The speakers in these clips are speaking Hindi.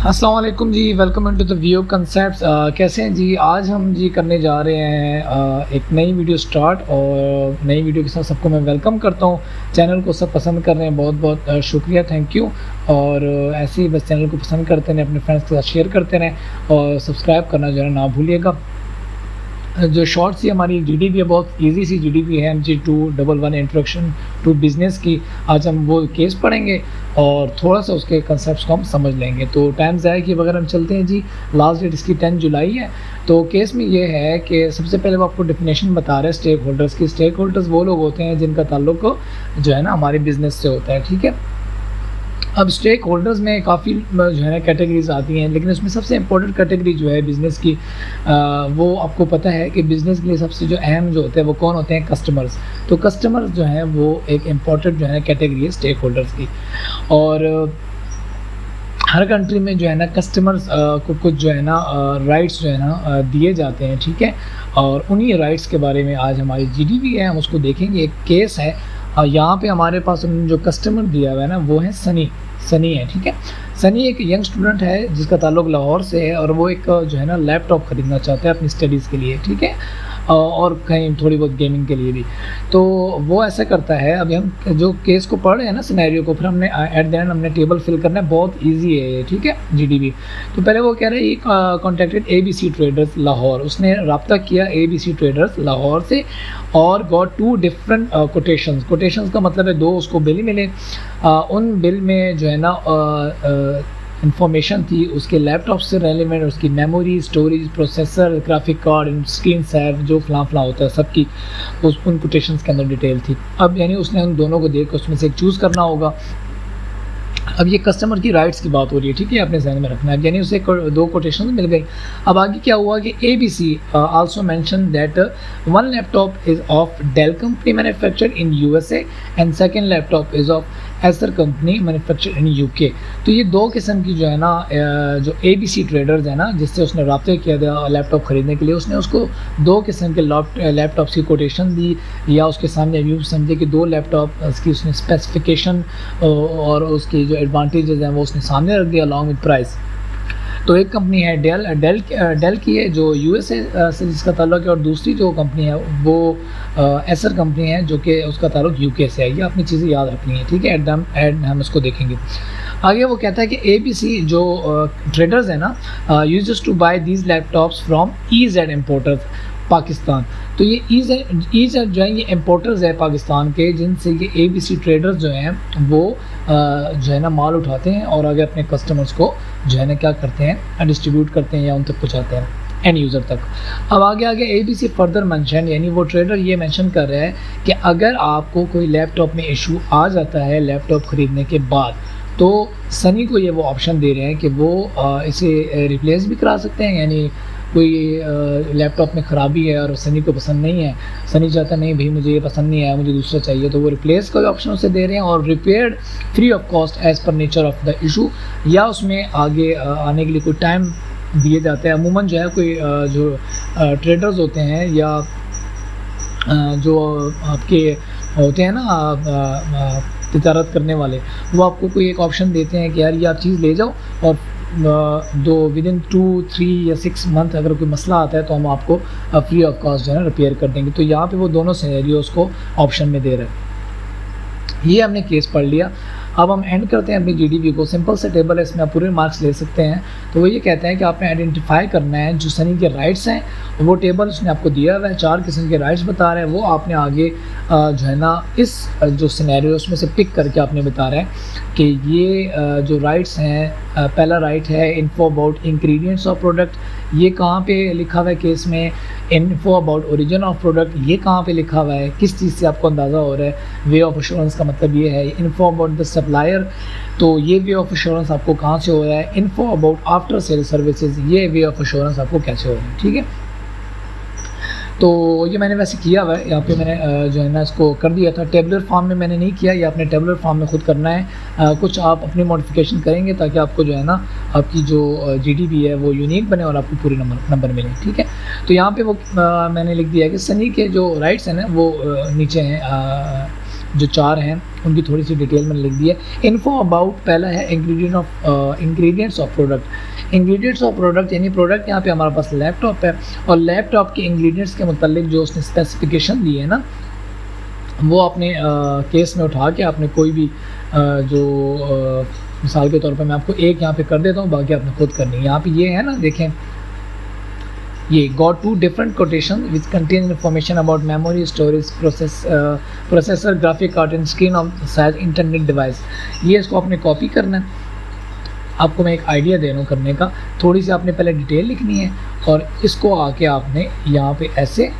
अस्सलाम वालेकुम जी, welcome into the view concepts. कैसे हैं जी? आज हम जी करने जा रहे हैं एक नई वीडियो स्टार्ट, और नई वीडियो के साथ सबको मैं वेलकम करता हूं। चैनल को सब पसंद कर रहे हैं, बहुत बहुत शुक्रिया, थैंक यू। और ऐसे ही बस चैनल को पसंद करते रहें, अपने फ्रेंड्स के साथ शेयर करते रहें और सब्सक्राइब करना जो है ना भूलिएगा। जो शॉर्ट सी हमारी जीडीपी है, बहुत इजी सी जीडीपी है, MG211 इंट्रोडक्शन टू बिज़नेस की। आज हम वो केस पढ़ेंगे और थोड़ा सा उसके कंसेप्ट्स को हम समझ लेंगे। तो टाइम ज़ाया किए बगैर हम चलते हैं जी। लास्ट डेट इसकी 10 जुलाई है। तो केस में ये है कि सबसे पहले वो आपको डेफिनेशन बता रहे हैं स्टेक होल्डर्स की। स्टेक होल्डर्स वो लोग होते हैं जिनका ताल्लुक जो है ना हमारे बिज़नेस से होता है, ठीक है। अब स्टेक होल्डर्स में काफ़ी जो है ना कैटेगरीज आती हैं, लेकिन उसमें सबसे इम्पोर्टेंट कैटेगरी जो है बिज़नेस की, वो आपको पता है कि बिज़नेस के लिए सबसे जो अहम जो होते हैं वो कौन होते हैं? कस्टमर्स। तो कस्टमर्स जो हैं वो एक इम्पोर्टेंट जो है कैटेगरी है स्टेक होल्डर्स की। और हर कंट्री में जो है ना कस्टमर्स को कुछ जो है ना राइट्स जो है ना दिए जाते हैं, ठीक है। और उन्हीं राइट्स के बारे में आज हमारी जीडीपी है, हम उसको देखेंगे। एक केस है, यहाँ पे हमारे पास उन्होंने जो कस्टमर दिया हुआ है ना वो है सनी है, ठीक है। सनी एक यंग स्टूडेंट है जिसका ताल्लुक लाहौर से है, और वो एक जो है ना लैपटॉप ख़रीदना चाहता है अपनी स्टडीज़ के लिए, ठीक है। और कहीं थोड़ी बहुत गेमिंग के लिए भी। तो वो ऐसा करता है। अभी हम जो केस को पढ़ रहे हैं ना, सिनेरियो को, फिर हमने एट द एंड हमने टेबल फिल करना है। बहुत इजी है ये, ठीक है। जीडीपी तो पहले वो कह रहे हैं कॉन्टेक्टेड ABC ट्रेडर्स लाहौर। उसने रब्ता किया ABC ट्रेडर्स लाहौर से और गॉट 2 डिफरेंट कोटेशंस का मतलब है 2 उसको बिल मिले। उन बिल में जो है ना इंफॉर्मेशन थी उसके लैपटॉप से रेलिवेंट, उसकी memory, storage, processor, graphic card, screen save, जो फलां होता है सबकी उन कोटेशंस के अंदर डिटेल थी। अब यानी उसने उन दोनों को देख कर उसमें से एक चूज़ करना होगा। अब ये कस्टमर की राइट्स की बात हो रही है, ठीक है, आपने ध्यान में रखना है। यानी उसे 2 कोटेशन मिल गई। अब आगे क्या हुआ कि ABC also mention that one laptop is of Dell company manufactured in USA and second laptop is of Acer company manufactured in UK। तो ये 2 किस्म की जो है ना जो ABC ट्रेडर्स है ना जिससे उसने रब्ता किया था लैपटॉप ख़रीदने के लिए, उसने उसको 2 किस्म के लैपटॉप की कोटेशन दी, या उसके सामने यूँ समझे कि 2 लैपटॉप की उसने स्पेसिफिकेशन और उसकी जो एडवांटेजेस हैं वो उसने सामने रख दिया अलॉन्ग विद प्राइस। तो एक कंपनी है डेल की है जो USA से जिसका ताल्लुक है, और दूसरी जो कंपनी है वो एसर कंपनी है जो कि उसका ताल्लुक UK से है। ये अपनी चीज़ें याद रखनी है, ठीक है। एड हम इसको देखेंगे। आगे वो कहता है कि ABC जो ट्रेडर्स है ना uses to buy these laptops from EZ importers Pakistan. तो ये EZ जो है ये इम्पोर्टर्स है पाकिस्तान के, जिनसे ये ABC ट्रेडर्स जो हैं वो जो है ना माल उठाते हैं और आगे अपने कस्टमर्स को जो है ना क्या करते हैं, डिस्ट्रीब्यूट करते हैं या उन तक पहुँचाते हैं एंड यूज़र तक। अब आगे ABC फर्दर मेंशन, यानी वो ट्रेडर ये मेंशन कर रहा है कि अगर आपको कोई लैपटॉप में इशू आ जाता है लैपटॉप ख़रीदने के बाद, तो सनी को ये वो ऑप्शन दे रहे हैं कि वो इसे रिप्लेस भी करा सकते हैं। यानी कोई लैपटॉप में ख़राबी है और सनी को पसंद नहीं है, सनी चाहता नहीं भाई मुझे ये पसंद नहीं आया, मुझे दूसरा चाहिए, तो वो रिप्लेस का ऑप्शन उसे दे रहे हैं और repaired free of cost as per nature of the issue, या उसमें आगे आने के लिए कोई टाइम दिए जाते हैं। अमूमन जो है कोई जो ट्रेडर्स होते हैं या जो आपके होते हैं ना तिजारत करने वाले, वो आपको कोई एक ऑप्शन देते हैं कि यार ये आप चीज़ ले जाओ और विदिन 2, 3 या 6 मंथ अगर कोई मसला आता है तो हम आपको फ्री ऑफ कॉस्ट जो है ना रिपेयर कर देंगे। तो यहाँ पे वो दोनों सिनेरियोस को ऑप्शन में दे रहे हैं। ये हमने केस पढ़ लिया। अब हम एंड करते हैं अपनी जीडीपी को। सिंपल से टेबल है, इसमें आप पूरे मार्क्स ले सकते हैं। तो वो ये कहते हैं कि आपने आइडेंटिफाई करना है जो सनी के राइट्स हैं, वो टेबल उसने आपको दिया हुआ है, 4 किस्म के राइट्स बता रहे हैं। वो आपने आगे जो है ना इस जो सिनेरियो उसमें से पिक करके आपने बता रहा है कि ये जो राइट्स हैं, पहला राइट है info about ingredients of product. ये कहाँ पे लिखा हुआ है केस में? Info about origin of product, ये कहाँ पे लिखा हुआ है? किस चीज़ से आपको अंदाज़ा हो रहा है? वे ऑफ एश्योरेंस का मतलब ये है। इन्फो अबाउट द सप्लायर, तो ये वे ऑफ एश्योरेंस आपको कहाँ से हो रहा है? Info about after sale services, ये वे ऑफ एश्योरेंस आपको कैसे हो रहा है, ठीक है। तो ये मैंने वैसे किया हुआ है, यहाँ पे मैंने जो है ना इसको कर दिया था। टेबलर फॉर्म में मैंने नहीं किया, ये आपने टेबलर फॉर्म में खुद करना है। कुछ आप अपनी मॉडिफिकेशन करेंगे ताकि आपको जो है ना आपकी जो जीडीपी है वो यूनिक बने और आपको पूरे नंबर मिले, ठीक है। तो यहाँ पे वो मैंने लिख दिया है कि सनी के जो राइट्स हैं ना वो नीचे हैं जो 4 हैं उनकी थोड़ी सी डिटेल मैंने लिख दी है। इन्फो अबाउट पहला है ingredients of product. Ingredients of product यानी प्रोडक्ट यहाँ पे हमारे पास लैपटॉप है और लैपटॉप के इंग्रेडिएंट्स के मुतालिक जो उसने स्पेसिफिकेशन दी है ना, वो अपने केस में उठा के आपने कोई भी मिसाल के तौर पे मैं आपको एक यहाँ पे कर देता हूँ, बाकी आपने खुद करनी है। यहाँ पे ये है ना, देखें ये got 2 different quotation which contain information about memory, storage, processor, graphic card and screen of size internet device. ये इसको आपने कॉपी करना है। आपको मैं एक आइडिया दे रहा हूँ करने का, थोड़ी सी आपने पहले डिटेल लिखनी है और इसको आके आपने यहाँ पे ऐसे,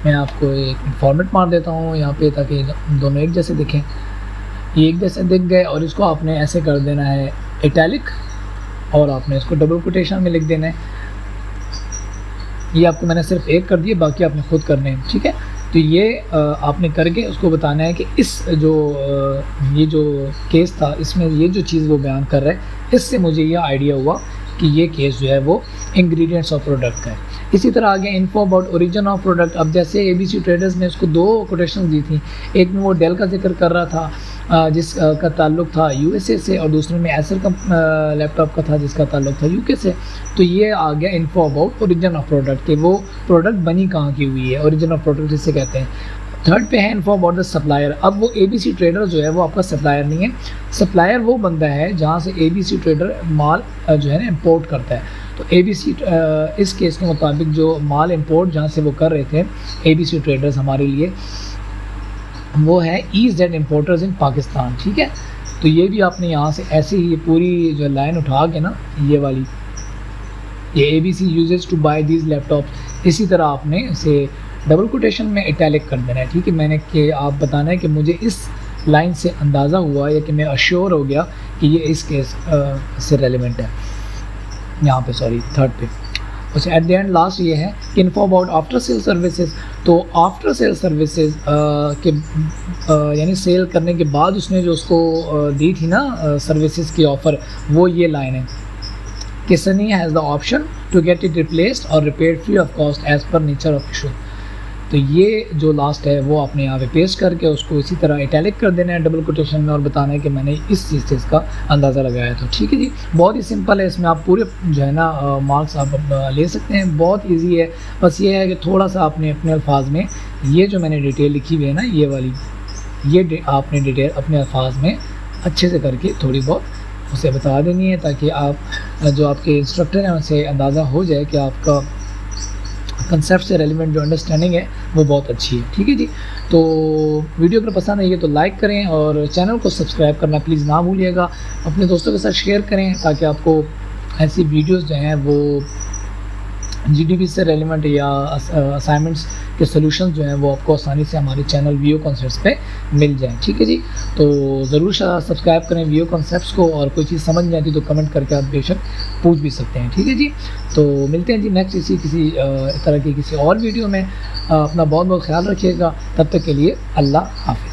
मैं आपको एक फॉर्मेट मार देता हूँ यहाँ पे ताकि दोनों एक जैसे दिखें। ये एक जैसे दिख गए और इसको आपने ऐसे कर देना है इटैलिक और आपने इसको डबल कोटेशन में लिख देना है। ये आपको मैंने सिर्फ एक कर दिया, बाकी आपने खुद करने हैं, ठीक है। तो ये आपने करके उसको बताना है कि इस ये जो केस था इसमें ये जो चीज़ वो बयान कर रहा है, इससे मुझे ये आइडिया हुआ कि ये केस जो है वो इंग्रेडिएंट्स ऑफ प्रोडक्ट का है। इसी तरह आगे info about origin of product. अब जैसे ABC ट्रेडर्स ने उसको 2 कोटेशन दी थी, एक में वो डेल का जिक्र कर रहा था जिसका ताल्लुक था USA से, और दूसरे में एसर का लैपटॉप का था जिसका ताल्लुक था UK से। तो ये आ गया info about origin of product कि वो प्रोडक्ट बनी कहाँ की हुई है, ओरिजिन ऑफ प्रोडक्ट जिसे कहते हैं। थर्ड पे है इन्फो अबाउट द सप्लायर। अब वो ABC ट्रेडर जो है वो आपका सप्लायर नहीं है। सप्लायर वो बंदा है जहाँ से ABC ट्रेडर माल जो है ना इम्पोर्ट करता है। तो ABC इस केस के मुताबिक जो माल इंपोर्ट जहाँ से वो कर रहे थे ABC ट्रेडर्स हमारे लिए, वो है EZ इम्पोर्टर्स इन पाकिस्तान, ठीक है। तो ये भी आपने यहाँ से ऐसे ही पूरी जो लाइन उठा के ना, ये वाली, ये ABC uses to buy these laptop, इसी तरह आपने इसे डबल कोटेशन में इटैलिक कर देना है, ठीक है। मैंने कि आप बताना है कि मुझे इस लाइन से अंदाज़ा हुआ या कि मैं अश्योर हो गया कि ये इस केस से रेलिवेंट है। यहाँ पे सॉरी थर्ड पे उसे एट द एंड लास्ट ये है कि info about after sale services. तो आफ्टर सेल सर्विसेज के यानी सेल करने के बाद उसने जो उसको दी थी ना सर्विसेज की ऑफ़र, वो ये लाइन है कि Sunny has the option to get it replaced और repaired free of cost as per nature of issue. तो ये जो लास्ट है वो आपने यहाँ पे पेस्ट करके उसको इसी तरह इटैलिक कर देना है डबल कोटेशन में और बताना है कि मैंने इस चीज़ से इसका अंदाज़ा लगाया था, ठीक है जी। बहुत ही सिंपल है, इसमें आप पूरे जो है ना मार्क्स आप ले सकते हैं, बहुत इजी है। बस ये है कि थोड़ा सा आपने अपने अल्फाज में ये जो मैंने डिटेल लिखी हुई है ना, ये वाली, ये आपने डिटेल अपने अल्फाज में अच्छे से करके थोड़ी बहुत उसे बता देनी है ताकि आप जो आपके इंस्ट्रक्टर हैं उनसे अंदाज़ा हो जाए कि आपका कंसेप्ट से रेलिवेंट जो अंडरस्टैंडिंग है वो बहुत अच्छी है, ठीक है जी। तो वीडियो अगर पसंद आई है तो लाइक करें और चैनल को सब्सक्राइब करना प्लीज़ ना भूलिएगा। अपने दोस्तों के साथ शेयर करें ताकि आपको ऐसी वीडियोस जो हैं वो GDP से रेलिवेंट या असाइनमेंट्स के सॉल्यूशंस जो हैं वो आपको आसानी से हमारे चैनल वीओ कॉन्सेप्ट्स पे मिल जाएं, ठीक है जी। तो ज़रूर सब्सक्राइब करें वीओ कॉन्सेप्ट्स को, और कोई चीज़ समझ नहीं आती तो कमेंट करके आप बेशक पूछ भी सकते हैं, ठीक है जी। तो मिलते हैं जी नेक्स्ट किसी तरह की किसी और वीडियो में। अपना बहुत बहुत ख्याल रखिएगा, तब तक के लिए अल्लाह हाफ़िज़।